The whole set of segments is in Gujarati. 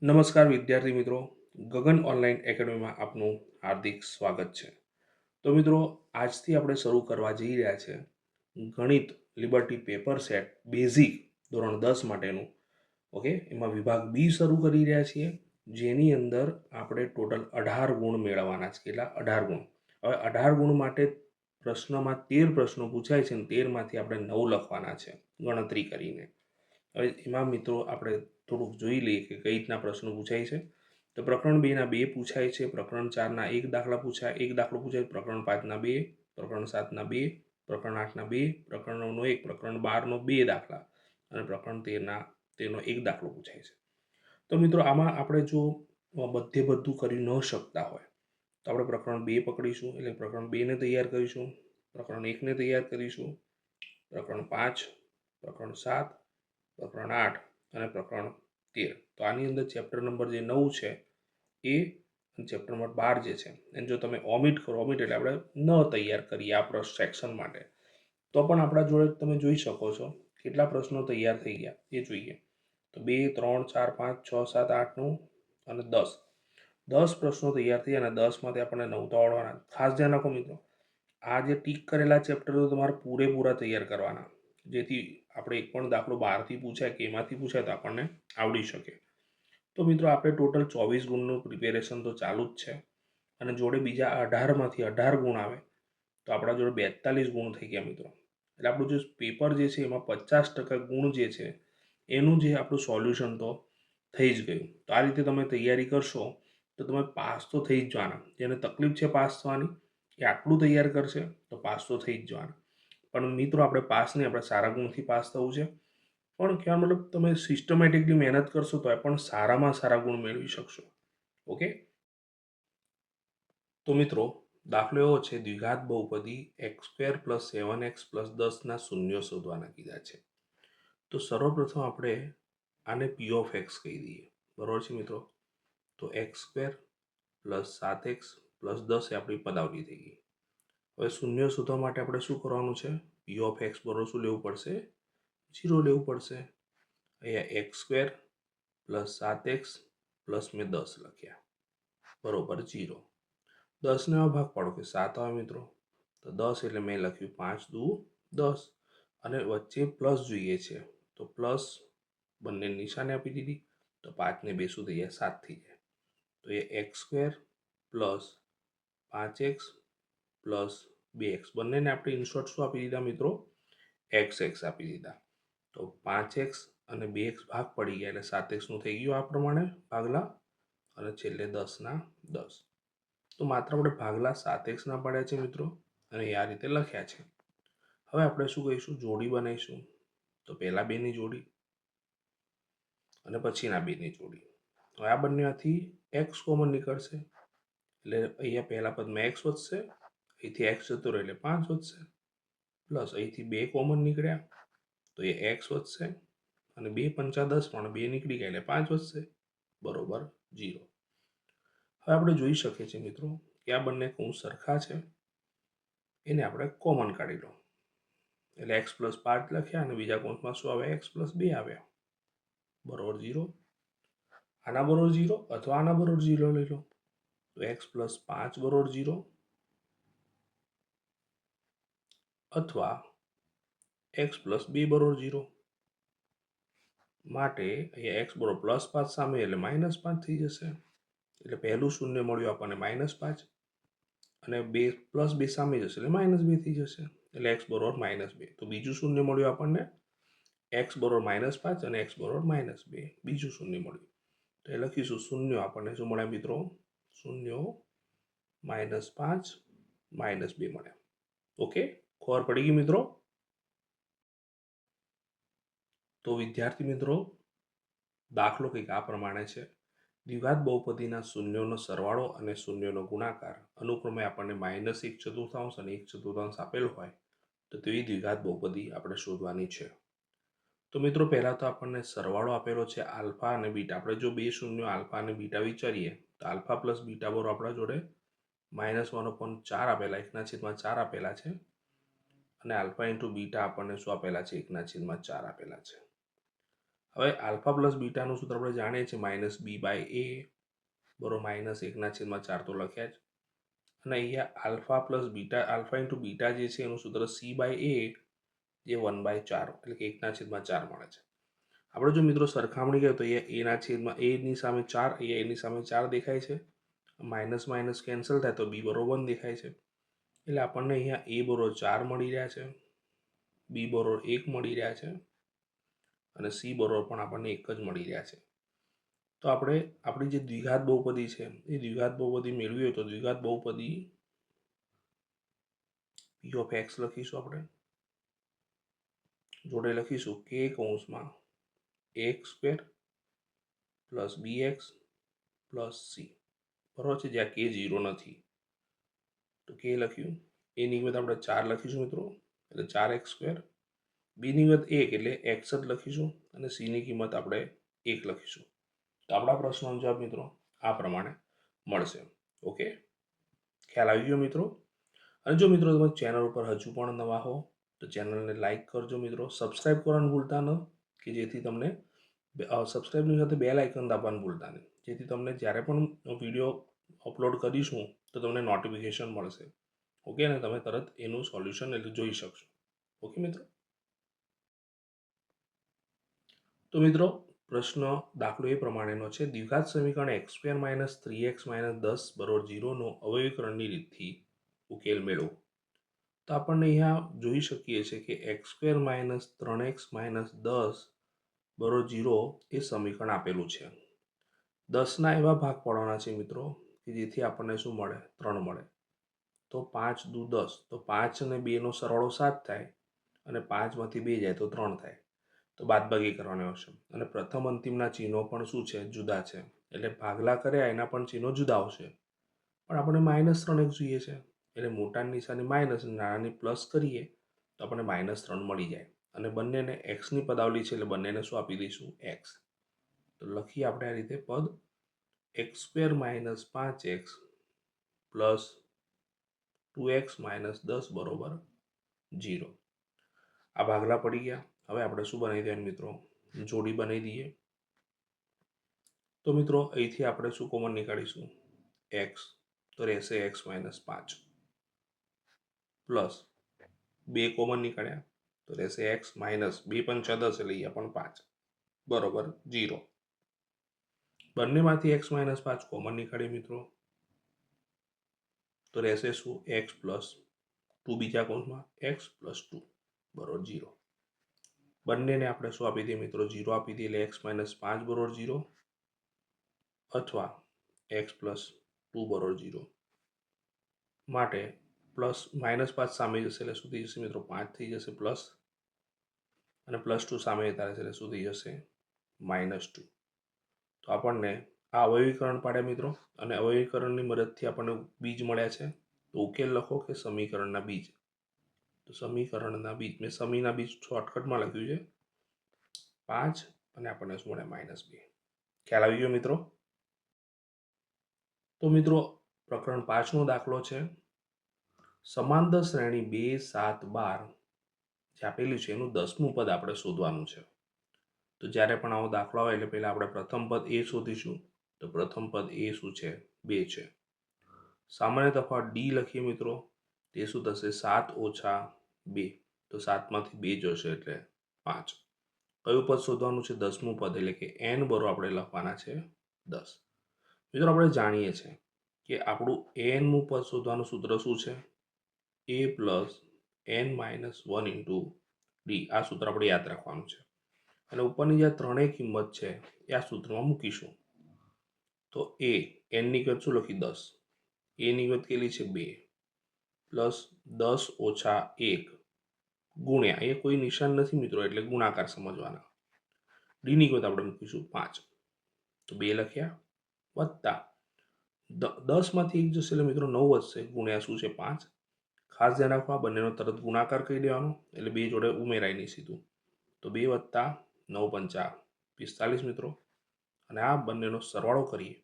નમસ્કાર વિદ્યાર્થી મિત્રો, ગગન ઓનલાઈન એકેડમીમાં આપનું હાર્દિક સ્વાગત છે. તો મિત્રો, આજથી આપણે શરૂ કરવા જઈ રહ્યા છે ગણિત લિબર્ટી પેપર સેટ બેઝિક ધોરણ 10 માટેનું. ઓકે, એમાં વિભાગ બી શરૂ કરી રહ્યા છીએ, જેની અંદર આપણે ટોટલ 18 ગુણ મેળવવાના છે. કેટલા? 18 ગુણ. હવે 18 ગુણ માટે પ્રશ્નમાં 13 પ્રશ્નો પૂછાય છે અને 13માંથી આપણે 9 લખવાના છે ગણતરી કરીને. હવે એમાં મિત્રો આપણે થોડુંક જોઈ લઈએ કે કઈ રીતના પ્રશ્નો પૂછાય છે. તો પ્રકરણ 2 ના 2 પૂછાય છે, પ્રકરણ 4 ના 1 દાખલો પૂછાય, પ્રકરણ 5 ના 2, પ્રકરણ 7 ના 2, પ્રકરણ 8 ના 2, પ્રકરણ 9 નો 1, પ્રકરણ 12 નો 2 દાખલા અને પ્રકરણ 13 નો 1 દાખલો પૂછાય છે. તો મિત્રો, આમાં આપણે જો બધું કરી ન શકતા હોય તો આપણે પ્રકરણ 2 પકડીશું, એટલે પ્રકરણ 2 ને તૈયાર કરીશું, પ્રકરણ 1 ને તૈયાર કરીશું, પ્રકરણ 5, પ્રકરણ 7, પ્રકરણ 8 અને પ્રકરણ 13. તો આની અંદર ચેપ્ટર નંબર જે 9 છે એ અને ચેપ્ટર નંબર 12 જે છે એને જો તમે ઓમિટ કરો, ઓમિટ એટલે આપણે ન તૈયાર કરીએ આ સેક્શન માટે, તો પણ આપણા જોડે તમે જોઈ શકો છો કેટલા પ્રશ્નો તૈયાર થઈ ગયા એ જોઈએ. તો 2, 3, 4, 5, 6, 7, 8, 9 અને 10 પ્રશ્નો તૈયાર થઈ અને 10માંથી આપણને 9 તો આવડવાના. ખાસ ધ્યાન રાખો મિત્રો, આ જે ટીક કરેલા ચેપ્ટરો તમારે પૂરેપૂરા તૈયાર કરવાના, જેથી આપણે એક પણ દાખલો બહારથી પૂછાય કે એમાંથી પૂછાય તો આપણને આવડી શકે. તો મિત્રો, આપણે ટોટલ 24 ગુણનું પ્રિપેરેશન તો ચાલુ જ છે અને જોડે બીજા 18માંથી 18 ગુણ આવે તો આપણા જોડે 42 ગુણ થઈ ગયા મિત્રો. એટલે આપણું જે પેપર જે છે એમાં 50% ગુણ જે છે એનું જે આપણું સોલ્યુશન તો થઈ જ ગયું. તો આ રીતે તમે તૈયારી કરશો તો તમે પાસ તો થઈ જ જવાના. જેને તકલીફ છે પાસ થવાની એ આટલું તૈયાર કરશે તો પાસ તો થઈ જ જવાના. પણ મિત્રો, આપણે પાસ નહીં, આપણે સારા ગુણથી પાસ થવું છે. પણ કહેવાનો મતલબ, તમે સિસ્ટમેટિકલી મહેનત કરશો તો એ પણ સારામાં સારા ગુણ મેળવી શકશો. ઓકે, તો મિત્રો, દાખલો એવો છે, દ્વિઘાત બહુપદી x² + 7x + 10 ના શૂન્યો શોધવાના કીધા છે. તો સર્વપ્રથમ આપણે આને p of x કહી દઈએ. બરાબર છે મિત્રો? તો x² + 7x + 10 એ આપણી પદાવલી થઈ ગઈ. હવે શૂન્ય શોધવા માટે આપણે શું કરવાનું છે? p of x બરોબર શું લેવું પડશે? 0 લેવું પડશે. અહીંયા x² + 7x + મેં 10 લખ્યા બરોબર 0. 10 ને ભાગ પાડો કે 7 આવે મિત્રો, તો 10 એટલે મેં લખ્યું 5 દુ 10 અને વચ્ચે પ્લસ જોઈએ છે તો પ્લસ બંને નિશાને આપી દીધી, તો 5 ને 2 શું થઈ જાય? 7 થઈ જાય. તો એ x² + 5x + 2x બંનેને આપણે ઇનશોર્ટ શું આપી દીધા મિત્રો? xx આપી દીધા. તો 5x અને 2x ભાગ પડી ગયા એટલે 7x નું થઈ ગયું આ પ્રમાણે ભાગલા અને છેલ્લે 10 ના 10. તો માત્ર આપણે ભાગલા 7x ના પાડ્યા છે મિત્રો અને આ રીતે લખ્યા છે. હવે આપણે શું કહીશું? જોડી બનાવીશું. તો પહેલા બેની જોડી અને પછીના બેની જોડી. હવે આ બંનેમાંથી x કોમન નીકળશે એટલે અહીંયા પહેલા પદમાં x વધશે, અહીંથી x જતો રહે એટલે 5 વધશે, પ્લસ અહીંથી 2 કોમન નીકળ્યા તો એ x વધશે અને 2 પંચા 10 પણ 2 નીકળી ગયા એટલે 5 વધશે બરોબર 0. હવે આપણે જોઈ શકીએ છીએ મિત્રો કે આ બંને કૌંસ સરખા છે, એને આપણે કોમન કાઢી લો એટલે x + 5 લખ્યા અને બીજા કૌંસમાં શું આવે? x + 2 આવ્યા બરોબર 0. આના બરોબર 0 અથવા આના બરોબર 0 લઈ લો તો x + 5 બરોબર 0 અથવા x + 2 બરોબર 0. માટે અહીંયા x બરોબર +5 સામે એટલે -5 થઈ જશે. એટલે પહેલું શૂન્ય મળ્યું આપણને -5 અને 2 + 2 સામે જશે એટલે -2 થઈ જશે એટલે x બરોબર -2. તો બીજું શૂન્ય મળ્યું આપણને x બરોબર -5 અને x બરોબર -2. બીજું શૂન્ય મળ્યું તો એ લખીશું શૂન્ય આપણને શું મળ્યા મિત્રો? શૂન્ય -5 -2 મળ્યા. ઓકે, ખબર પડી ગઈ મિત્રો? તો વિદ્યાર્થી મિત્રો, દાખલો કંઈક આ પ્રમાણે છે. દ્વિઘાત બહુપદીના શૂન્યોનો સરવાળો અને શૂન્યોનો ગુણાકાર અનુક્રમે આપણને -1/4 અને 1/4 આપેલ હોય તો તેવી દ્વિઘાત બહુપદી આપણે શોધવાની છે. તો મિત્રો, પહેલાં તો આપણને સરવાળો આપેલો છે આલ્ફા અને બીટા. આપણે જો બે શૂન્યો આલ્ફા અને બીટા વિચારીએ તો આલ્ફા + બીટા બરોબર આપણા જોડે -1/4 આપેલા, 1/4 આપેલા છે અને આલ્ફા × બીટા આપણને શું આપેલા છે? 1/4 આપેલા છે. હવે આલ્ફા પ્લસ બીટાનું સૂત્ર આપણે જાણીએ છીએ -b/a બરોબર -1/4 તો લખ્યા જ. અને અહીંયા alpha plus beta, alpha into beta જે છે એનું સૂત્ર c/a જે 1/4 એટલે કે 1/4 મળે છે. આપણે જો મિત્રો સરખામણી કરીએ તો અહીંયા a ની સામે 4, અહીંયા એની સામે 4 દેખાય છે. માઇનસ માઇનસ કેન્સલ થાય તો b બરોબર 1 દેખાય છે. એટલે આપણને અહીંયા a બરોબર 4 મળી રહ્યા છે, b બરોબર 1 મળી રહ્યા છે અને c બરોબર પણ આપણને 1 જ મળી રહ્યા છે. તો આપણે આપણી જે દ્વિઘાત બહુપદી છે એ દ્વિઘાત બહુપદી મેળવી હોય તો દ્વિઘાત બહુપદી p of x લખીશું. આપણે જોડે લખીશું k કૌંસમાં ax² plus bx plus c બરાબર છે, જ્યાં k 0 નથી. તો k લખ્યું, a ની કિંમત આપણે 4 લખીશું મિત્રો એટલે 4x², b ની કિંમત 1 એટલે x જ લખીશું અને c ની કિંમત આપણે 1 લખીશું. તો આપણા પ્રશ્નનો જવાબ મિત્રો આ પ્રમાણે મળશે. ઓકે, ખ્યાલ આવી ગયો મિત્રો? અને જો મિત્રો તમે ચેનલ ઉપર હજુ પણ નવા હો તો ચેનલને લાઈક કરજો મિત્રો, સબસ્ક્રાઈબ કરવાનું ભૂલતા ન, કે જેથી તમને સબસ્ક્રાઈબની સાથે બેલ આઇકન દાબવાનું ભૂલતા નહીં, જેથી તમને જ્યારે પણ વિડીયો અપલોડ કરીશું તો તમને નોટિફિકેશન મળશે. ઓકે, અને તમે તરત એનું સોલ્યુશન એટલે જોઈ શકશો. ઓકે મિત્રો, તો મિત્રો પ્રશ્ન દાખલો એ પ્રમાણેનો છે. દ્વિઘાત સમીકરણ x² - 3x - 10 = 0નો અવયવીકરણની રીતથી ઉકેલ મેળવો. તો આપણને અહીંયા જોઈ શકીએ છીએ કે x² - 3x - 10 = 0 એ સમીકરણ આપેલું છે. 10ના એવા ભાગ પાડવાના છે મિત્રો કે જેથી આપણને શું મળે? 3 મળે. તો 5 દુ 10, તો 5 અને 2નો સરવાળો 7 થાય અને 5માંથી 2 જાય તો 3 થાય. તો બાદબાકી કરવાની આવશે અને પ્રથમ અંતિમના ચિહ્નો પણ શું છે? જુદા છે. એટલે ભાગલા કર્યા એના પણ ચિહ્નો જુદા આવશે. પણ આપણે -3x જોઈએ છે એટલે મોટાની નિશાની માઇનસ, નાનાની પ્લસ કરીએ તો આપણને -3 મળી જાય. અને બંનેને xની પદાવલી છે એટલે બંનેને શું આપી દઈશું? x. તો લખીએ આપણે આ રીતે પદ x² - 5x પ્લસ 2x - 10 બરોબર 0. આ ભાગલા પડી ગયા. હવે આપણે શું બનાવી દઈએ મિત્રો? જોડી બનાવી દઈએ. તો મિત્રો અહીંથી આપણે શું કોમન નીકાળીશું? x, તો રહેશે x - 5 પ્લસ 2 કોમન નીકળ્યા તો રહેશે x માઇનસ 2 × 5 = 10 એટલે અહીંયા પણ 5 બરોબર 0. બંનેમાંથી x - 5 કોમન નીકળીએ મિત્રો તો રહેશે શું? x પ્લસ 2 બીજા કૌંસમાં x પ્લસ 2 બરોબર 0. બંનેને આપણે શું આપી દઈએ મિત્રો? 0 આપી દઈએ એટલે x - 5 બરોબર 0 અથવા x પ્લસ 2 બરોબર 0. માટે પ્લસ -5 સામે જશે એટલે શું થઈ જશે મિત્રો? 5 થઈ જશે પ્લસ, અને +2 સામે જતા રહેશે એટલે શું થઈ જશે? -2. તો આપણને આ અવયવીકરણ પાડ્યા મિત્રો, અને અવયવીકરણની મદદથી આપણને બીજ મળ્યા છે. તો ઉકેલ લખો કે સમીકરણના બીજ. તો સમીકરણના બીજ, મેં સમીના બીજ શોર્ટકટમાં લખ્યું છે 5 અને આપણને શું મળે? -2. ખ્યાલ આવી ગયો મિત્રો? તો મિત્રો પ્રકરણ 5નો દાખલો છે. સમાંતર શ્રેણી 2, 7, 12 જે આપેલી છે એનું 10મું પદ આપણે શોધવાનું છે. તો જ્યારે પણ આવો દાખલો આવે એટલે પહેલાં આપણે પ્રથમ પદ a શોધીશું. તો પ્રથમ પદ a શું છે? 2 છે. સામાન્ય તફાવત d લખીએ મિત્રો, તે શું થશે? 7 - 2. તો 7માંથી 2 જશે એટલે 5. કયું પદ શોધવાનું છે? 10મું પદ, એટલે કે n બરો આપણે લખવાના છે 10. મિત્રો આપણે જાણીએ છીએ કે આપણું nમું પદ શોધવાનું સૂત્ર શું છે? a plus n minus 1 into D. આ સૂત્ર આપણે યાદ રાખવાનું છે. અને ઉપરની જે ત્રણેય કિંમત છે એ આ સૂત્રમાં મૂકીશું. તો a, nની કિંમત શું લખી? 10. a ની કિંમત કેટલી છે? 2 પ્લસ 10 - 1 ગુણ્યા, એ કોઈ નિશાન નથી મિત્રો એટલે ગુણાકાર સમજવાના. ડી ની કિંમત આપણે મૂકીશું 5. તો 2 લખ્યા વત્તા 10માંથી 1 જશે એટલે મિત્રો 9 વધશે, ગુણ્યા શું છે? 5. ખાસ ધ્યાન રાખવા, બંનેનો તરત ગુણાકાર કરી દેવાનો એટલે 2 જોડે ઉમેરાય નહીં સીધું. તો 2 વત્તા 9 × 5 = 45 મિત્રો. અને આ બંનેનો સરવાળો કરીએ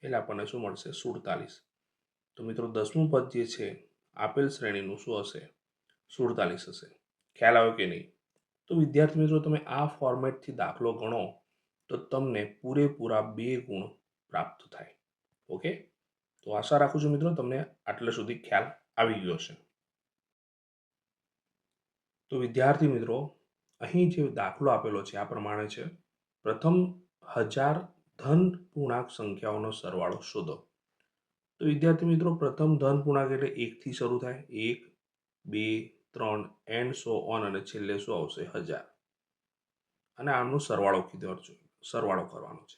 એટલે આપણને શું મળશે? 47. તો મિત્રો 10મું પદ જે છે આપેલ શ્રેણીનું શું હશે? 47 હશે. ખ્યાલ આવ્યો કે નહીં? તો વિદ્યાર્થી મિત્રો તમે આ ફોર્મેટથી દાખલો ગણો તો તમને પૂરેપૂરા 2 ગુણ પ્રાપ્ત થાય. ઓકે, તો આશા રાખું છું મિત્રો તમને આટલે સુધી ખ્યાલ આવી ગયો છે. તો વિદ્યાર્થી મિત્રો અહીં જે દાખલો આપેલો છે આ પ્રમાણે છે. પ્રથમ 1000 ધન પૂર્ણાંક સંખ્યાઓનો સરવાળો શોધો. તો વિદ્યાર્થી મિત્રો પ્રથમ ધન પૂર્ણાંક એટલે 1 થી શરૂ થાય, 1, 2, 3 એન્ડ સો ઓન, અને છેલ્લે શું આવશે? 1000. અને આનો સરવાળો કીધો છે, સરવાળો કરવાનો છે.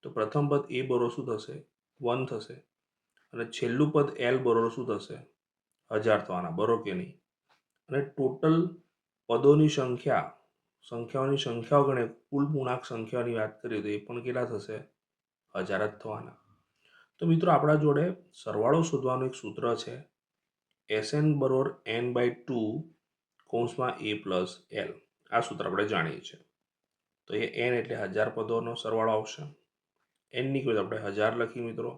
તો પ્રથમ પદ એ બરોબર શું થશે? 1 થશે. અને છેલ્લું પદ એલ બરોબર શું થશે? 1000 થવાના, બરોબર કે નહીં? અને ટોટલ પદોની સંખ્યાઓની સંખ્યાઓ ગણે કુલ પૂર્ણાંક સંખ્યાઓની વાત કરીએ તો એ પણ કેટલા થશે? 1000 જ થવાના. તો મિત્રો આપણા જોડે સરવાળો શોધવાનું એક સૂત્ર છે, SN બરોબર n/2 કૌંસમાં a પ્લસ l. આ સૂત્ર આપણે જાણીએ છીએ. તો એ n એટલે 1000 પદોનો સરવાળો આવશે. n ની કોઈ આપણે 1000 લખી મિત્રો,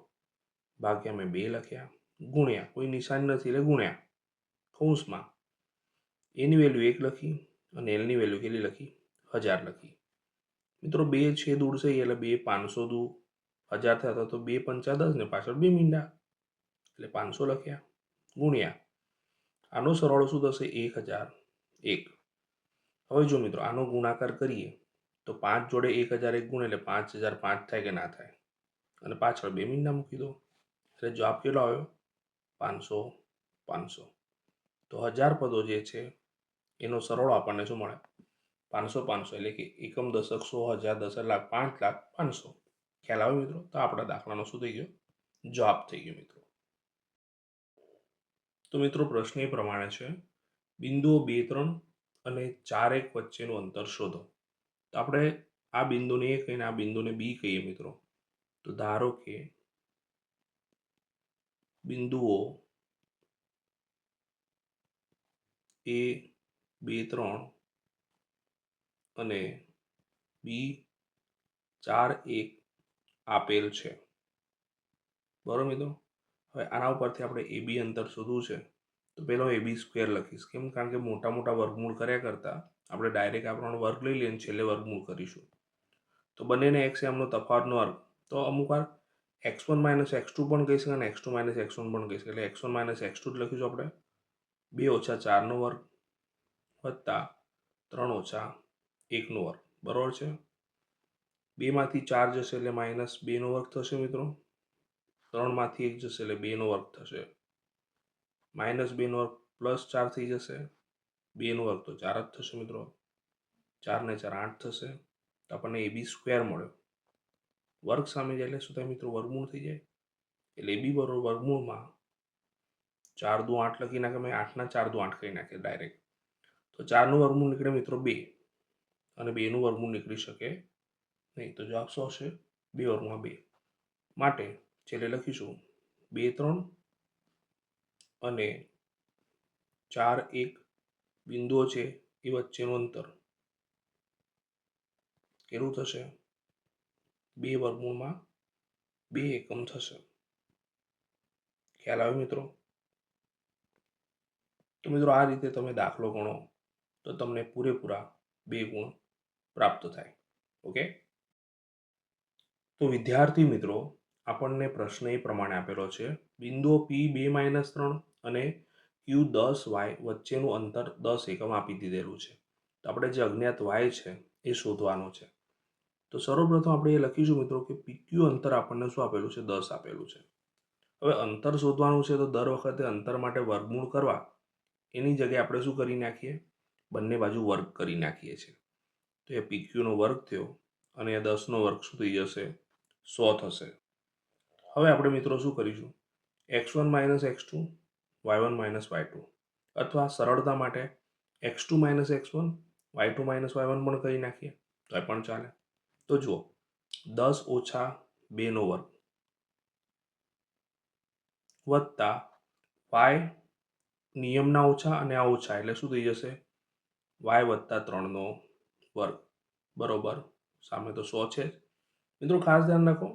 ભાગ્યા મેં 2 લખ્યા, ગુણ્યા કોઈ નિશાન નથી એટલે ગુણ્યા કૌંસમાં એની વેલ્યુ 1 લખી અને એલની વેલ્યુ કેટલી લખી? 1000 લખી. મિત્રો 2 છેદ ઉડશે એટલે 2 500 દુ 1000 થયા તો 2 પંચા 10 ને પાછળ 2 મીંડા એટલે 500 લખ્યા, ગુણ્યા આનો સરવાળો શું થશે? 1001. હવે જો મિત્રો આનો ગુણાકાર કરીએ તો 5 જોડે 1001 ગુણે એટલે 5005 થાય કે ના થાય? અને પાછળ 2 મીંડા મૂકી દો એટલે જવાબ કેટલો આવ્યો? 500 500. તો 1000 પદો જે છે એનો સરવાળો આપણને શું મળે? 500 500 એટલે કે એકમ દશક 100 1000 10 લાખ 5 લાખ 500. ખ્યાલ આવે મિત્રો? તો આપણા દાખલાનો શું થઈ ગયો? જવાબ થઈ ગયો મિત્રો. તો મિત્રો પ્રશ્ન એ પ્રમાણે છે, બિંદુઓ 2 3 અને 4 1 વચ્ચેનું અંતર શોધો. તો આપણે આ બિંદુને એ કહીને આ બિંદુને બી કહીએ મિત્રો. તો ધારો કે બિંદુઓ A 2 3 અને B 4 1 આપેલ છે. બરાબર મિત્રો? હવે આના ઉપરથી આપણે AB અંતર શોધવું છે. તો પહેલો AB સ્ક્વેર લખીશ. કેમ? કારણ કે મોટા મોટા વર્ગમૂળ કર્યા કરતાં આપણે ડાયરેક્ટ આપણો વર્ગ લઈ લઈએ અને છેલ્લે વર્ગમૂળ કરીશું. તો બંનેને x એમનો તફાવતનો વર્ગ. તો અમુક વાર x1 - x2 પણ કહી શકાય અને x2 - x1 પણ કહી શકાય. એટલે x1 - x2 જ લખીશું આપણે. 2 - 4 નો વર્ગ વત્તા 3 - 1 નો વર્ગ. બરાબર છે? 2 માંથી 4 જશે એટલે -2 નો વર્ગ થશે મિત્રો. 3 માંથી 1 જશે એટલે 2 નો વર્ગ થશે. -2 નો વર્ગ +4 થઈ જશે. 2 નો વર્ગ તો 4 જ થશે મિત્રો. 4 ને 4 8 થશે. તો આપણને AB સ્ક્વેર મળ્યો. વર્ગ સામે જાય એટલે શું થાય મિત્રો? વર્ગમૂળ થઈ જાય. એટલે AB બરોબર વર્ગમૂળમાં 4 દુ 8 લખી નાખે. મેં 8 ના 4 દુ 8 કરી નાખે ડાયરેક્ટ. તો 4 નું વર્ગમૂળ નીકળે મિત્રો 2 અને 2 નું વર્ગમૂળ નીકળી શકે નહીં. તો જવાબ શું હશે? 2 વર્ગમાં 2. માટે છેલ્લે લખીશું 2 3 અને 4 1 બિંદુઓ છે એ વચ્ચેનું અંતર કેટલું થશે? 2 વર્ગમૂળમાં 2 એકમ થશે. ખ્યાલ આવે મિત્રો? તો મિત્રો આ રીતે તમે દાખલો ગણો તો તમને પૂરેપૂરા 2 ગુણ પ્રાપ્ત થાય. ઓકે, તો વિદ્યાર્થી મિત્રો આપણને પ્રશ્ન એ પ્રમાણે આપેલો છે, બિંદુઓ P 2 - 3 અને Q 10y વચ્ચેનું અંતર 10 એકમ આપી દીધેલું છે. તો આપણે જે અજ્ઞાત y છે એ શોધવાનો છે. તો સર્વપ્રથમ આપણે એ લખીશું મિત્રો કે PQ અંતર આપણને શું આપેલું છે? 10 આપેલું છે. હવે અંતર શોધવાનું છે તો દર વખતે અંતર માટે વર્ગમૂળ કરવા એની જગ્યાએ આપણે શું કરી નાખીએ? બંને બાજુ વર્ગ કરી નાખીએ છીએ. તો એ PQ નો વર્ગ થયો અને 10 નો વર્ગ શું થઈ જશે? 100 થશે. હવે આપણે મિત્રો શું કરીશું? x1 - x2 y1 - y2, અથવા સરળતા માટે x2 - x1 y2 - y1 પણ કરી નાખીએ તો પણ ચાલે. તો જુઓ 10 ઓછા 2 નો વર્ગ વત્તા y નિયમના ઓછા અને આ ઓછા એટલે શું થઈ જશે? y વત્તા 3 નો વર્ગ બરોબર. સામે તો 100 છે. મિત્રો ખાસ ધ્યાન રાખો,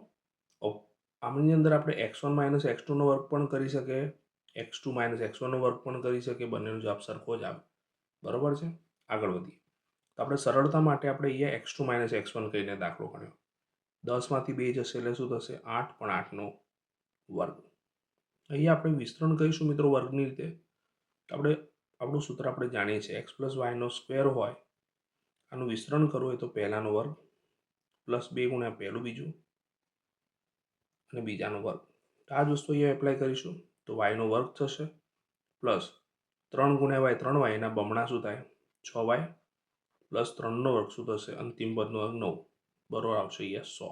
આમની અંદર આપણે x1 - x2 નો વર્ગ પણ કરી શકીએ, x2 - x1 નો વર્ગ પણ કરી શકીએ. બંનેનો જવાબ સરખો જ આવે. બરોબર છે? આગળ વધીએ. તો આપણે સરળતા માટે આપણે અહીંયા x2 - x1 કહીને દાખલો ગણ્યો. 10માંથી 2 જશે એટલે શું થશે? 8, પણ 8નો વર્ગ. અહીંયા આપણે વિસ્તરણ કરીશું મિત્રો વર્ગની રીતે. આપણે આપણું સૂત્ર આપણે જાણીએ છીએ, x + yનો સ્ક્વેર હોય, આનું વિસ્તરણ કરવું હોય તો પહેલાનો વર્ગ +2 * પહેલું બીજું અને બીજાનો વર્ગ. તો આ જ વસ્તુ અહીંયા એપ્લાય કરીશું. તો yનો વર્ગ થશે પ્લસ 3 × y 3y, એના બમણા શું થાય? 6y પ્લસ 3નો વર્ગ શું થશે? અંતિમ પદનો વર્ગ 9, બરોબર આવશે અહીંયા 100.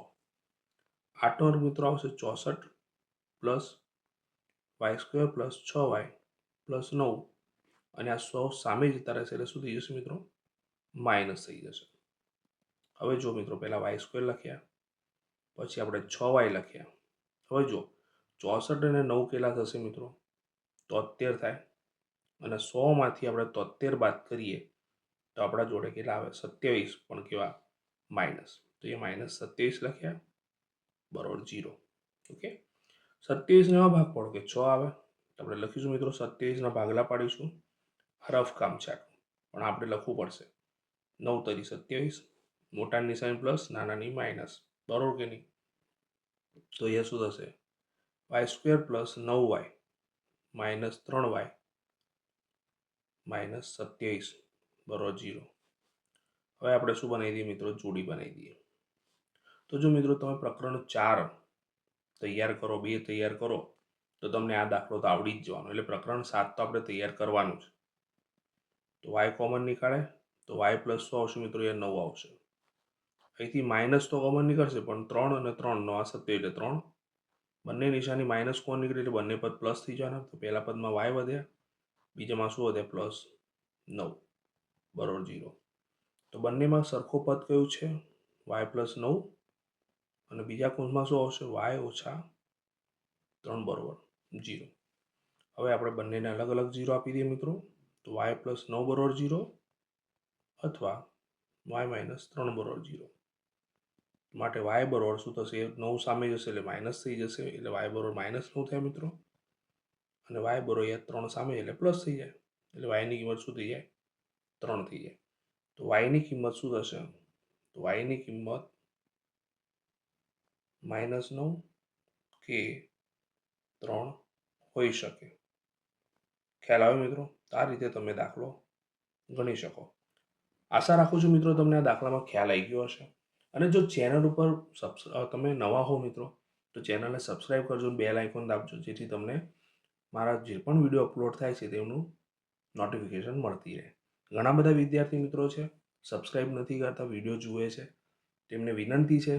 8નો વર્ગ મિત્રો આવશે 64 plus y² plus 6y plus 9, અને આ 100 સામે જતા રહેશે એટલે શું થઈ જશે મિત્રો? માઇનસ થઈ જશે. હવે જો મિત્રો પહેલાં y² લખ્યા, પછી આપણે 6y લખ્યા. હવે જો 64 અને 9 કેટલા થશે મિત્રો? 73 થાય. અને 100માંથી આપણે 73 બાદ કરીએ તો આપણા જોડે કેટલા આવે? 27, પણ કેવા? માઇનસ. તો એ -27 લખ્યા, બરોબર 0. ઓકે, 27ને એવા ભાગ પાડો કે 6 આવે. તો આપણે લખીશું મિત્રો 27ના ભાગલા પાડીશું. રફ કામ છે આટલું, પણ આપણે લખવું પડશે. 9 × 27, મોટાની નિશાની પ્લસ, નાનાની માઇનસ, બરોબર કે નહીં? તો અહીંયા શું થશે? y² plus 9y minus 3y minus 27, બરોબર 0. હવે આપણે શું બનાવી દઈએ મિત્રો? જોડી બનાવી દઈએ. તો જો મિત્રો તમે પ્રકરણ 4 તૈયાર કરો, 2 તૈયાર કરો, તો તમને આ દાખલો તો આવડી જ જવાનો. એટલે પ્રકરણ 7 તો આપણે તૈયાર કરવાનું છે. તો y કોમન નીકાળે તો y પ્લસ શું આવશે મિત્રો? એ 9 આવશે. અહીંથી માઇનસ તો કોમન નીકળશે, પણ 3 અને 3 નો આ 27 એટલે 3. બંને નિશાની માઇનસ કોમન નીકળી એટલે બંને પદ પ્લસ થઈ જવાના. તો પહેલા પદમાં y વધ્યા, બીજામાં શું વધ્યા? પ્લસ 9, બરોબર 0. તો બંનેમાં સરખું પદ કયું છે? y પ્લસ 9, અને બીજા કૌંસમાં શું આવશે? y ઓછા 3, બરોબર 0. હવે આપણે બંનેને અલગ અલગ 0 આપી દઈએ મિત્રો. તો y પ્લસ 9 બરોબર 0, અથવા y માઇનસ 3 બરોબર 0. માટે y બરોબર શું થશે? 9 સામે જશે એટલે માઇનસ થઈ જશે, એટલે y બરોબર -9 થાય મિત્રો. અને y બરોબર 3 સામે એટલે પ્લસ થઈ જાય, એટલે y ની કિંમત શું થઈ જાય? 3 થઈ જાય. તો y ની કિંમત શું થશે? તો y ની કિંમત -9 કે 3 હોઈ શકે. ખ્યાલ આવે મિત્રો? આ રીતે તમે દાખલો ગણી શકો. આશા રાખું છું મિત્રો તમને આ દાખલામાં ખ્યાલ આવી ગયો હશે. અને જો ચેનલ ઉપર તમે નવા હો મિત્રો, તો ચેનલને સબસ્ક્રાઈબ કરજો, બેલ આઇકોન દાબજો, જેથી તમને મારા જે પણ વિડીયો અપલોડ થાય છે તેમનું નોટિફિકેશન મળતી રહે. ઘણા બધા વિદ્યાર્થી મિત્રો છે સબસ્ક્રાઈબ નથી કરતા, વિડીયો જુએ છે. તેમને વિનંતી છે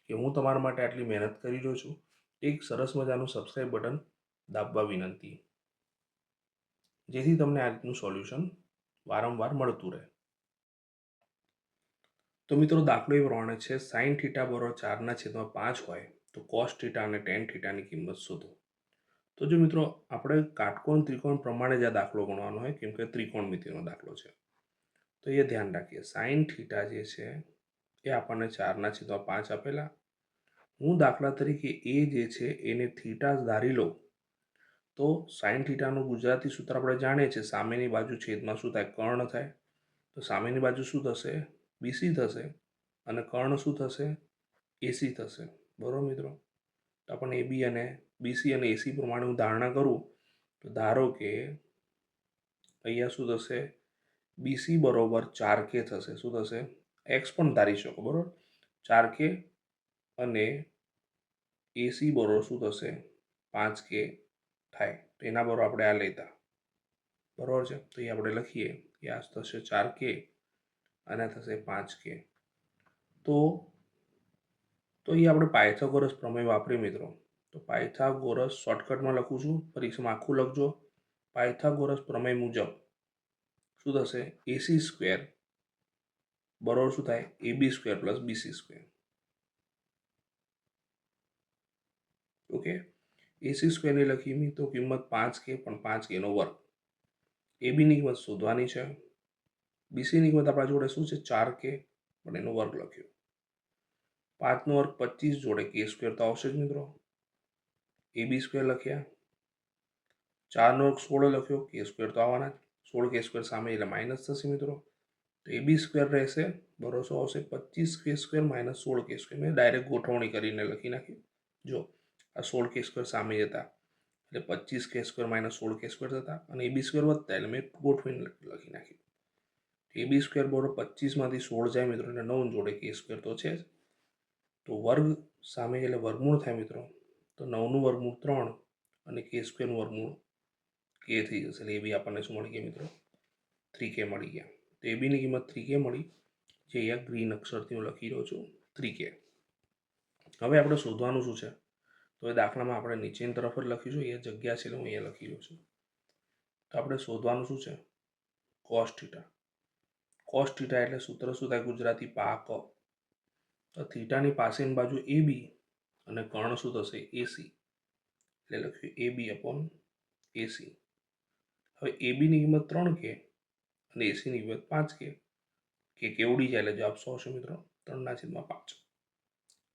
કે હું તમારા માટે આટલી મહેનત કરી રહ્યો છું, એક સરસ મજાનું સબસ્ક્રાઈબ બટન દાબવા વિનંતી, જેથી તમને આ રીતનું સોલ્યુશન વારંવાર મળતું રહે. તો મિત્રો દાખલો એ પ્રમાણે છે, sin θ બરાબર 4/5 હોય તો cos θ અને tan θ ની કિંમત શોધો. તો જો મિત્રો આપણે કાટકોણ ત્રિકોણ પ્રમાણે જ આ દાખલો ગણવાનો હોય, કેમ કે ત્રિકોણમિતિનો દાખલો છે. તો એ ધ્યાન રાખીએ. sin θ જે છે એ આપણને 4/5 આપેલા. હું દાખલા તરીકે એ જે છે એને થીટા ધારી લઉં તો sin θ નું ગુજરાતી સૂત્ર આપણે જાણીએ છીએ, સામેની બાજુ છેદમાં શું થાય? કર્ણ થાય. તો સામેની બાજુ શું થશે? BC થશે, અને કર્ણ શું થશે? AC થશે, બરોબર મિત્રો? તો આપણને AB અને BC અને AC પ્રમાણે હું ધારણા કરું તો ધારો કે અહીંયા શું થશે? BC બરોબર 4K થશે. શું થશે? x પણ ધારી શકો, બરોબર? 4K, અને AC બરોબર શું થશે? 5K થાય. તો એના બરોબર આપણે આ લેતા, બરોબર છે? તો એ આપણે લખીએ કે આ થશે 4K અને થશે 5K. તો એ આપણે પાયથાગોરસ પ્રમેય વાપરીએ મિત્રો. તો પાયથાગોરસ શોર્ટકટમાં લખું છું, પરીક્ષામાં આખું લખજો. પાયથાગોરસ પ્રમેય મુજબ શું થશે? AC² બરોબર શું થાય? AB² + BC². ઓકે, AC² ની લખી તો કિંમત 5K, પણ 5K નો વર્ગ. AB ની કિંમત શોધવાની છે. BC ની કિંમત આપણા જોડે શું છે? 4K, પણ એનો વર્ગ લખ્યો. 5 નો વર્ગ 25 જોડે K² તો આવશે જ મિત્રો. AB² લખ્યા, 4 નો વર્ગ 16 લખ્યો, K² તો આવવાના જ. 16 K² સામે એટલે માઇનસ થશે મિત્રો. તો એ બી સ્ક્વેર રહેશે બરોબર શું આવશે 25k² - 16k². મેં ડાયરેક્ટ ગોઠવણી કરીને લખી નાખ્યું. જો આ 16k² સામે જતા એટલે 25k² - 16k² થતા અને એ બી સ્ક્વેર વધતા એટલે મેં ગોઠવીને લખી નાખ્યું. એ બી સ્ક્વેર બરોબર 25માંથી 16 જાય મિત્રો એટલે 9 જોડે k² તો છે જ. તો વર્ગ સામે એટલે વર્ગમૂળ થાય મિત્રો, તો 9નું વર્ગમૂળ 3 અને k² નું વર્ગમૂળ k થઈ જશે. એટલે એ બી આપણને શું મળી ગયા મિત્રો? 3k મળી ગયા. તો એ બીની કિંમત 3k મળી, જે અહીંયા ગ્રીન અક્ષરથી હું લખી રહ્યો છું 3k. હવે આપણે શોધવાનું શું છે? તો એ દાખલામાં આપણે નીચેની તરફ જ લખીશું. અહીંયા જગ્યા છે એટલે હું અહીંયા લખી રહ્યો છું. તો આપણે શોધવાનું શું છે? cos θ. cos θ એટલે સૂત્ર શું થાય ગુજરાતી? પાક. તો થીટાની પાસેની બાજુ એ બી અને કર્ણ શું થશે? એસી. એટલે લખ્યું એ બી અપોન એસી. હવે એ બીની કિંમત 3k અને એસીની કિંમત 5k. કે કેવડી જાય એટલે જવાબ 100 આવશે મિત્રો, 3/5.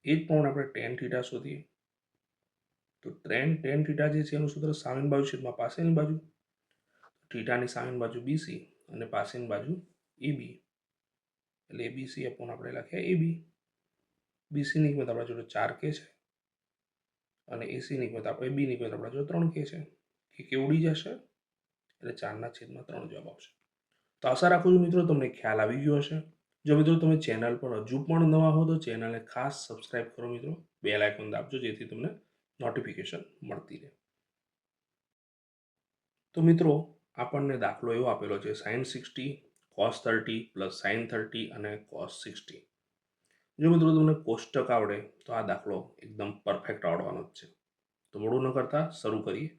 એ જ પ્રમાણે આપણે tan θ શોધીએ. તો tan θ જે છે એનું સૂત્ર સામેની બાજુ છેદમાં પાસેની બાજુ. થીટાની સામેની બાજુ બીસી અને પાસેની બાજુ એબી. એટલે એબીસી અપોન આપણે લખ્યા એબી. બીસીની કિંમત આપણા જોડે 4k છે અને એસીની કિંમત આપણે બીની કિંમત આપણા જોડે 3k છે. કે કેવડી જશે એટલે 4/3 જવાબ આવશે. તો આશા રાખું છું મિત્રો તમને ખ્યાલ આવી ગયો હશે. જો મિત્રો તમે ચેનલ પર હજુ પણ નવા હો તો ચેનલને ખાસ સબસ્ક્રાઇબ કરો મિત્રો, બેલ આઇકોન દાબજો જેથી તમને નોટિફિકેશન મળતી રહે. તો મિત્રો આપણને દાખલો એવો આપેલો છે sin 60 cos 30 + sin 30 અને cos 60. જો મિત્રો તમને કોષ્ટક આવડે તો આ દાખલો એકદમ પરફેક્ટ આવડવાનો જ છે. તો મોડું ન કરતા શરૂ કરીએ.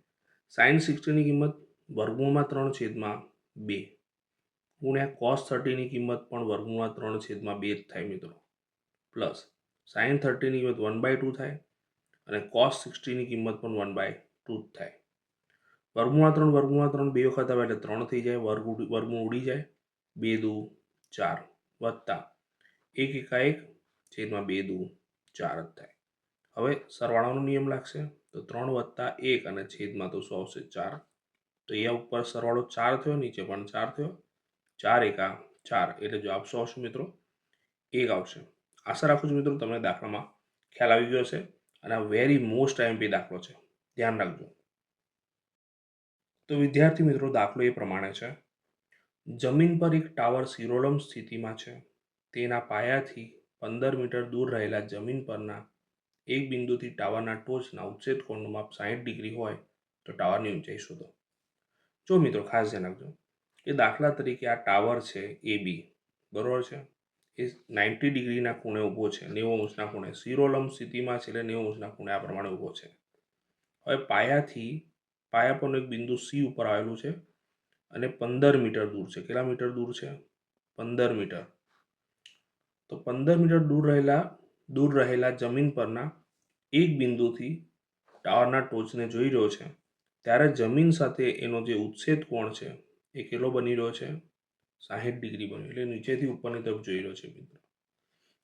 sin 60ની કિંમત વર્ગમૂળમાં 3/2 ગુણ્યા cos 30ની કિંમત પણ વર્ગમૂળમાં 3/2 જ થાય મિત્રો, પ્લસ sin 30ની કિંમત 1/2 થાય અને cos 60ની કિંમત પણ 1/2 જ થાય. વર્ગમૂળમાં 3 બે વખત આવે એટલે 3 થઈ જાય, વર્ગમૂળ ઉડી જાય, 2 દુ 4 વત્તા 1 એકા 1 છેદમાં 2 દુ 4 જ થાય. હવે સરવાળાનો નિયમ લાગશે તો 3 + 1 અને છેદમાં તો શું આવશે? 4. તો અહીંયા ઉપર સરવાળો 4 થયો, નીચે પણ 4 થયો, 4 એકા 4 એટલે જવાબ શું આવશે મિત્રો? 1 આવશે. આશા રાખું છું મિત્રો તમને દાખલામાં ખ્યાલ આવી ગયો હશે અને આ વેરી મોસ્ટ આઈએમપી દાખલો છે, ધ્યાન રાખજો. તો વિદ્યાર્થી મિત્રો દાખલો એ પ્રમાણે છે. જમીન પર એક ટાવર શિરોલંબ સ્થિતિમાં છે. તેના પાયાથી 15 મીટર દૂર રહેલા જમીન પરના એક બિંદુથી ટાવરના ટોચના ઉચ્છેદ કોણનું માપ 60 ડિગ્રી હોય તો ટાવરની ઊંચાઈ શોધો. જો મિત્રો ખાસ ધ્યાન રાખજો કે દાખલા તરીકે આ ટાવર છે એ બી, બરોબર છે, એ 90 ડિગ્રીના ખૂણે ઊભો છે, 90 અંશના ખૂણે, શિરોલંબ સ્થિતિમાં છે એટલે 90 અંશના ખૂણે આ પ્રમાણે ઊભો છે. હવે પાયા પરનું એક બિંદુ સી ઉપર આવેલું છે અને 15 મીટર દૂર છે. કેટલા મીટર દૂર છે? 15 મીટર. તો 15 મીટર દૂર રહેલા જમીન પરના એક બિંદુથી ટાવરના ટોચને જોઈ રહ્યો છે ત્યારે જમીન સાથે એનો જે ઉચ્છેદ કોણ છે એ કેટલો બની રહ્યો છે? 60 ડિગ્રી બન્યો. એટલે નીચેથી ઉપરની તરફ જોઈ રહ્યો છે મિત્રો.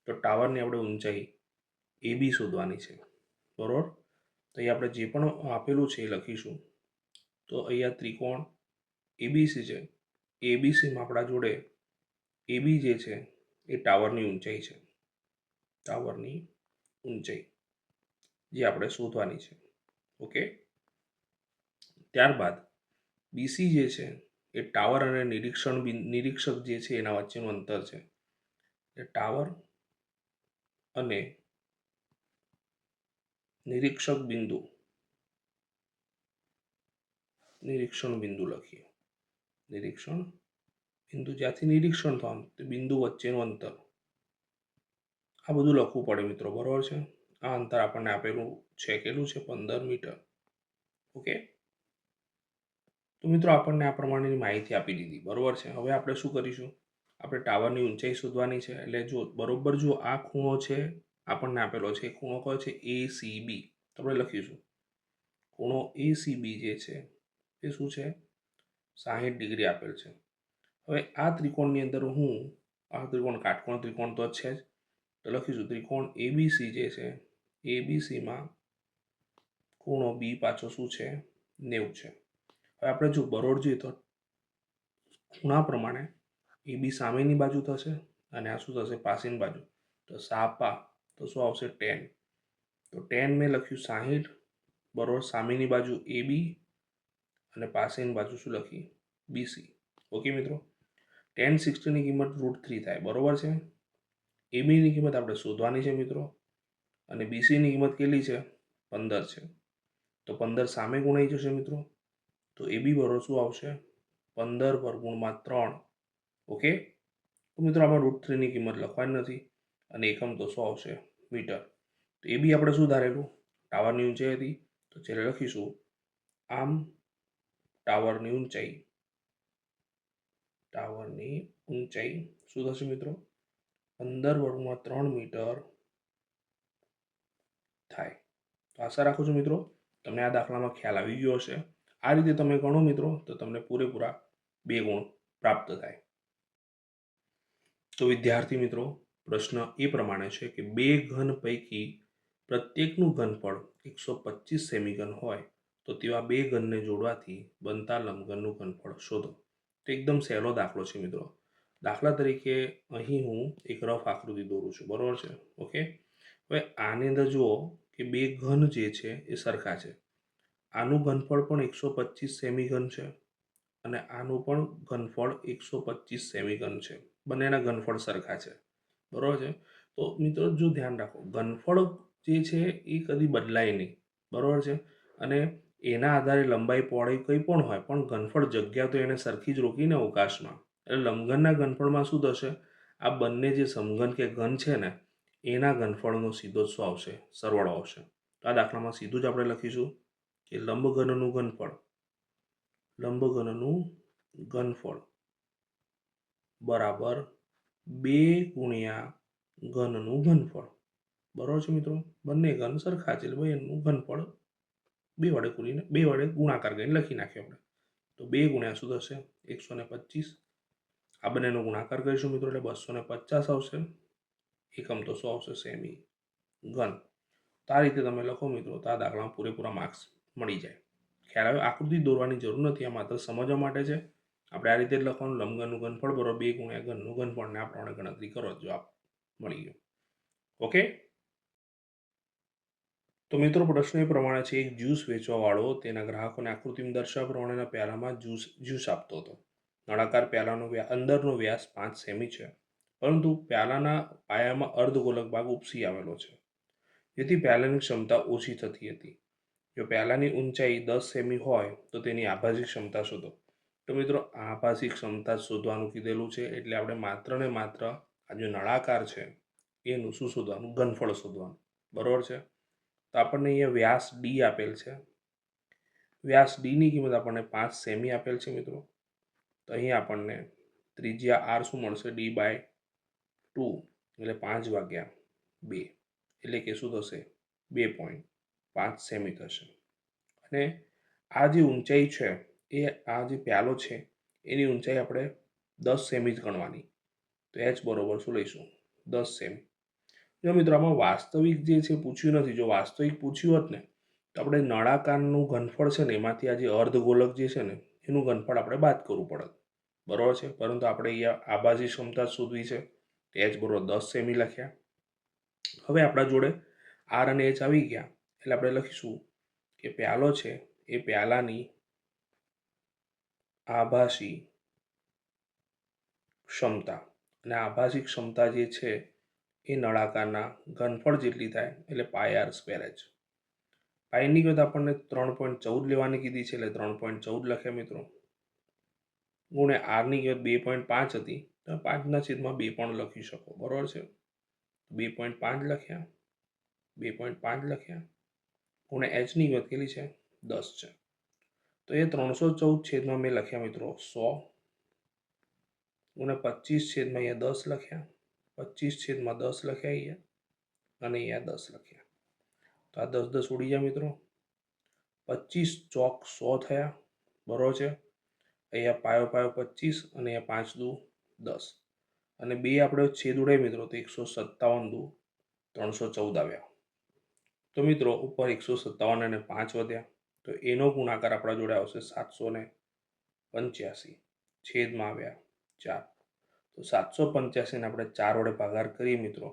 તો ટાવરની આપણે ઊંચાઈ એ બી શોધવાની છે, બરોબર. તો અહીં આપણે જે પણ આપેલું છે એ લખીશું. તો અહીંયા ત્રિકોણ એબીસી છે. એબીસીમાં આપણા જોડે એબી જે છે એ ટાવરની ઊંચાઈ છે, ટાવરની ઊંચાઈ જે આપણે શોધવાની છે. ઓકે. ત્યારબાદ બીસી જે છે એ ટાવર અને નિરીક્ષક જે છે એના વચ્ચેનું અંતર છે. એ ટાવર અને નિરીક્ષણ બિંદુ લખીએ. નિરીક્ષણ બિંદુ જ્યાંથી નિરીક્ષણ થવાનું તે બિંદુ વચ્ચેનું અંતર, આ બધું લખવું પડે મિત્રો, બરોબર છે. આ અંતર આપણને આપેલું છે, કેટલું છે? 15 મીટર. ઓકે. તો મિત્રો આપણને આ પ્રમાણેની માહિતી આપી દીધી, બરોબર છે. હવે આપણે શું કરીશું? આપણે ટાવરની ઊંચાઈ શોધવાની છે. એટલે જો બરોબર જો આ ખૂણો છે આપણને આપેલો છે, ખૂણો કયો છે? એસીબી. તો આપણે લખીશું ખૂણો એસીબી જે છે એ શું છે? 60 ડિગ્રી આપેલ છે. હવે આ ત્રિકોણની અંદર આ ત્રિકોણ કાટકોણ ત્રિકોણ તો છે જ, તો લખીશું ત્રિકોણ એબીસી જે છે, એબીસીમાં ખૂણો બી પાછો શું છે? 90 છે. હવે આપણે જો બરોળ જોઈએ તો ખૂણા પ્રમાણે એ બી સામેની બાજુ થશે અને આ શું થશે પાસેની બાજુ. તો સાપા તો શું આવશે 10. તો 10 મેં લખ્યું 60 બરોબર, સામેની બાજુ એ બી અને પાસેની બાજુ શું લખી બીસી. ઓકે મિત્રો, 1060ની કિંમત √3 થાય બરોબર છે. એ બીની કિંમત આપણે શોધવાની છે મિત્રો અને બીસીની કિંમત કેટલી છે 15 છે. તો 15 સામે ગુણાઈ જશે મિત્રો. તો એ બી બરોબર શું આવશે 15/3. ઓકે, તો મિત્રો આમાં √3ની કિંમત લખવાની નથી અને એકમ તો શું આવશે મીટર. તો એ બી આપણે શું ધારેલું ટાવરની ઊંચાઈ હતી. તો જ્યારે લખીશું આમ ટાવરની ઊંચાઈ શું થશે મિત્રો 15/3 મીટર થાય. તો આશા રાખું છું મિત્રો તમને આ દાખલામાં ખ્યાલ આવી ગયો હશે. આ રીતે તમે ગણો મિત્રો તો તમને પૂરેપૂરા 2 ગુણ પ્રાપ્ત થાય. તો વિદ્યાર્થી મિત્રો, પ્રશ્ન એ પ્રમાણે છે કે 2 ઘન પૈકી પ્રત્યેકનું ઘનફળ 125 સેમી ઘન હોય તો તેવા 2 ઘનને જોડવાથી બનતા લંબઘનનું ઘનફળ શોધો. તો એકદમ સહેલો દાખલો છે મિત્રો. દાખલા તરીકે અહીં હું એક રફ આકૃતિ દોરું છું બરોબર છે. ઓકે, હવે આની અંદર જુઓ કે 2 ઘન જે છે એ સરખા છે. આનું ઘનફળ પણ 125 સેમી ઘન છે અને આનું પણ ઘનફળ 125 સેમી ઘન છે. બંનેના ઘનફળ સરખા છે બરોબર છે. તો મિત્રો જો ધ્યાન રાખો, ઘનફળ જે છે એ કદી બદલાય નહીં બરોબર છે. અને એના આધારે લંબાઈ પહોળાઈ કંઈ પણ હોય પણ ઘનફળ જગ્યા તો એને સરખી જ રોકીને અવકાશમાં. એટલે લંબઘનના ઘનફળમાં શું થશે, આ બંને જે સમઘન કે ઘન છે ને એના ઘનફળનો સીધો શું આવશે સરવાળો આવશે. તો આ દાખલામાં સીધું જ આપણે લખીશું કે લંબઘનનું ઘનફળ બરાબર 2 ગુણ્યા ઘનનું ઘનફળ બરોબર છે મિત્રો. બંને ઘન સરખા છે એટલે ભાઈ એનું ઘનફળ 2 વડે ગુણાકાર કરીને લખી નાખ્યો આપણે. તો 2 ગુણ્યા શું થશે 125. આ બંનેનો ગુણાકાર કરીશું મિત્રો એટલે 250 આવશે. એકમ તો શું આવશે સેમી ઘન. તો આ રીતે તમે લખો મિત્રો તો આ દાખલામાં પૂરેપૂરા માર્ક્સ મળી જાય. ખ્યાલ આવે, આકૃતિ દોરવાની જરૂર નથી, આ માત્ર સમજવા માટે છે. આપણે આ રીતે જ લખવાનું લંબઘનનું ઘનફળ બરોબર 2 ગુણ્યા ઘનનું ઘનફળ ને આ પ્રમાણે ગણતરી કરો જવાબ મળી ગયો. ઓકે, તો મિત્રો પ્રશ્ન એ પ્રમાણે છે એક જ્યુસ વેચવાવાળો તેના ગ્રાહકોને આકૃતિમાં દર્શાવ્યા પ્રમાણેના પ્યાલામાં જ્યુસ આપતો હતો. નળાકાર પ્યાલાનો અંદરનો વ્યાસ 5 સેમી છે પરંતુ પ્યાલાના પાયામાં અર્ધગોલક ભાગ ઉપસી આવેલો છે જેથી પ્યાલાની ક્ષમતા ઓછી થતી હતી. જો પ્યાલાની ઊંચાઈ 10 સેમી હોય તો તેની આભાસી ક્ષમતા શોધો. તો મિત્રો આભાસી ક્ષમતા શોધવાનું કીધેલું છે એટલે આપણે માત્ર ને માત્ર આ જે નળાકાર છે એનું શું શોધવાનું ઘનફળ શોધવાનું બરોબર છે. તો આપણને અહીંયા વ્યાસ ડી આપેલ છે. વ્યાસ ડીની કિંમત આપણને 5 સેમી આપેલ છે મિત્રો. તો અહીં આપણને ત્રિજ્યા આર શું મળશે D/2 એટલે 5/2 એટલે કે શું થશે 2.5 સેમી થશે. અને આ જે ઊંચાઈ છે એ આ જે પ્યાલો છે એની ઊંચાઈ આપણે 10 સેમી જ ગણવાની. તો h બરોબર શું લઈશું 10 સેમી. જો મિત્રો આમાં વાસ્તવિક જે છે પૂછ્યું નથી. જો વાસ્તવિક પૂછ્યું હોત ને તો આપણે નળાકારનું ઘનફળ છે ને એમાંથી આ જે અર્ધગોલક જે છે ને એનું ઘનફળ આપણે બાદ કરવું પડત બરોબર છે. પરંતુ આપણે અહીંયા આભાસી ક્ષમતા શોધવી છે h બરોબર 10 સેમી લખ્યા. હવે આપણા જોડે આર અને h આવી ગયા એટલે આપણે લખીશું કે પ્યાલો છે એ પ્યાલાની આભાસી ક્ષમતા અને આભાસી ક્ષમતા જે છે એ નળાકારના ઘનફળ જેટલી થાય એટલે πr²h. પાઈની કિંમત આપણને 3.14 લેવાની કીધી છે એટલે 3.14 લખ્યા મિત્રો. ગુણ્યા આરની કિંમત 2.5 હતી તો 5/2 પણ લખી શકો બરોબર છે. 2.5 લખ્યા 2.5 લખ્યા ગુણ્યા h ની કિંમત કેટલી છે 10 છે. તો એ 314 મેં લખ્યા મિત્રો 100 ગુણ્યા 25 અહીંયા 10 લખ્યા 25/10 લખ્યા અહીંયા અને અહીંયા 10 લખ્યા. તો આ 10 ઉડી જાય મિત્રો. 25 ચોક 100 થયા બરોબર છે. અહીંયા પાયો 25 અને અહીંયા 5 દુ 10 અને 2 આપણે છેદ ઉડાય મિત્રો તો 157 દુ 314 આવ્યા. તો મિત્રો ઉપર 157 અને 5 વધ્યા તો એનો ગુણાકાર આપણા જોડે આવશે 785 છેદમાં આવ્યા 4. તો 785 ને આપણે 4 વડે ભાગાકાર કરીએ મિત્રો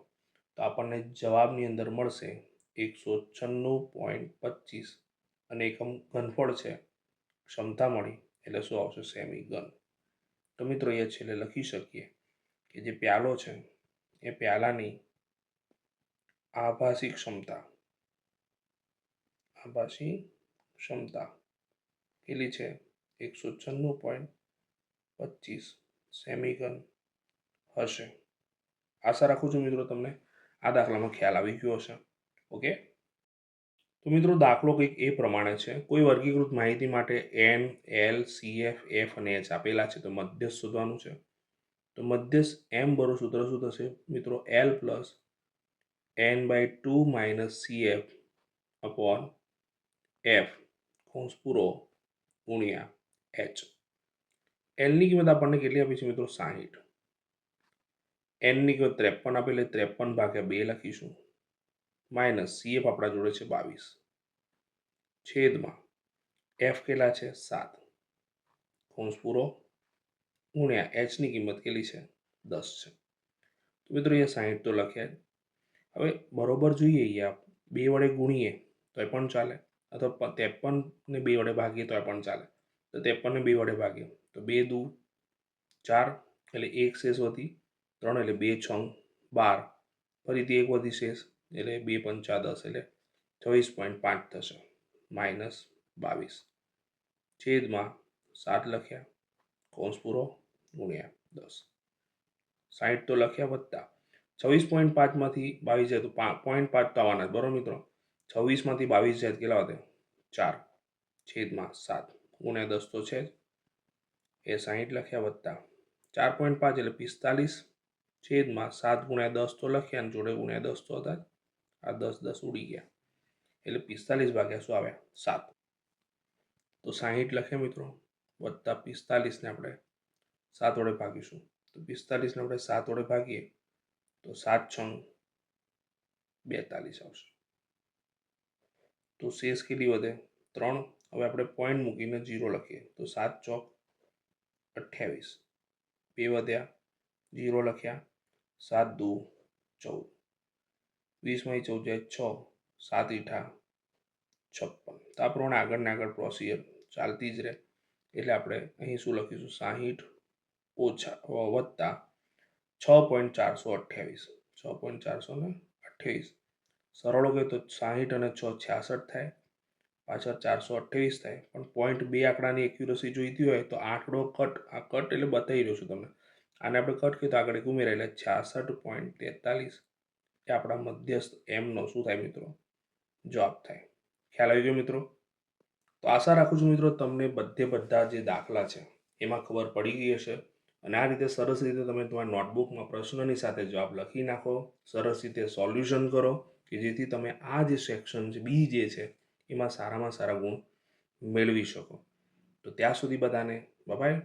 તો આપણને જવાબની અંદર મળશે 196.25 અને એકમ ઘનફળ છે ક્ષમતા મળી એટલે શું આવશે સેમી ઘન. તો મિત્રો એ છેલ્લે લખી શકીએ કે જે પ્યાલો છે એ પ્યાલાની આભાસી ક્ષમતા કેટલી છે 196.25 સેમી ઘન હશે. આશા રાખું છું મિત્રો તમને આ દાખલામાં ખ્યાલ આવી ગયો હશે. ઓકે, તો મિત્રો દાખલો કંઈક એ પ્રમાણે છે. કોઈ વર્ગીકૃત માહિતી માટે એન, એલ, સીએફ, એફ અને એચ આપેલા છે તો મધ્યસ્થ શોધવાનું છે. તો મધ્યસ્થ એમ બરો સૂત્ર શું થશે મિત્રો L plus n/2 minus CF upon F કૌંસ પૂરો ગુણ્યા એચ. એલની કિંમત આપણને કેટલી આપી છે મિત્રો 60. એનની કિંમત 53 આપી એટલે 53/2 લખીશું માઇનસ સીએફ આપણા જોડે છે 22 છેદમાં એફ કેટલા છે 7 કૌંસ પૂરો ગુણ્યા એચની કિંમત કેટલી છે 10 છે. તો મિત્રો અહીંયા 60 તો લખ્યા જ. હવે બરોબર જોઈએ અહીંયા 2 વડે ગુણીએ તો પણ ચાલે અથવા 53 ને 2 વડે ભાગીએ તો પણ ચાલે. તો 53 ને 2 વડે ભાગીએ તો 2 દુ 4 એટલે 1 શેષ વધી 3 એટલે 2 6 12 ફરીથી 1 વધી શેષ એટલે 2 પંચા 10 એટલે 24.5 થશે માઇનસ 22 છેદમાં 7 લખ્યા કૌંસ પૂરો ગુણ્યા 10. 60 તો લખ્યા વત્તા 26.5 માંથી 22 જાય તો 0.5 તો આવવાના જ બરોબર મિત્રો. 26 માંથી 22 જાય કેટલા વધે 4 છેદમાં 7 ગુણ્યા 10 તો છે જ એ 60 લખ્યા વત્તા 4.5 એટલે 45 છેદમાં 7 ગુણ્યા 10 તો લખ્યા અને જોડે ગુણ્યા 10 તો હતા જ. આ 10 ઉડી ગયા એટલે 45 ભાગ્યા શું આવ્યા 7. તો 60 લખ્યા મિત્રો વત્તા 45 ને આપણે 7 વડે ભાગીશું તો 45 ને આપણે 7 વડે ભાગીએ તો 7 6 42 આવશે. તો શેષ કેટલી વધે 3. હવે આપણે પોઈન્ટ મૂકીને 0 લખીએ તો 7 ચોક 28 2 વધ્યા 0 લખ્યા 7 દુ 14 20 માંથી 14 જાય 6 7 ઈઠા 56. તો આ પ્રમાણે આગળ ને આગળ પ્રોસિજર ચાલતી જ રહે. એટલે આપણે અહીં શું લખીશું 60 ઓછા વત્તા 6.428 6.428 સરળો કહે તો 60 અને 6 66 થાય પાછળ 428 થાય પણ પોઈન્ટ 2 આંકડાની એક્યુરસી જોઈતી હોય તો આંકડો કટ આ કટ એટલે બતાવી રહ્યો છું તમને આને આપણે કટ કરીએ તો આગળ એક ઉમેરાય એટલે 66.43 એ આપણા મધ્યસ્થ એમનો શું થાય મિત્રો જવાબ થાય. ખ્યાલ આવી ગયો મિત્રો? તો આશા રાખું છું મિત્રો તમને બધા જે દાખલા છે એમાં ખબર પડી ગઈ હશે અને આ રીતે સરસ રીતે તમે તમારા નોટબુકમાં પ્રશ્નની સાથે જવાબ લખી નાખો, સરસ રીતે સોલ્યુશન કરો કે જેથી તમે આ જે સેક્શન છે બી જે છે એમાં સારામાં સારા ગુણ મેળવી શકો. તો ત્યાં સુધી બધાને બાય.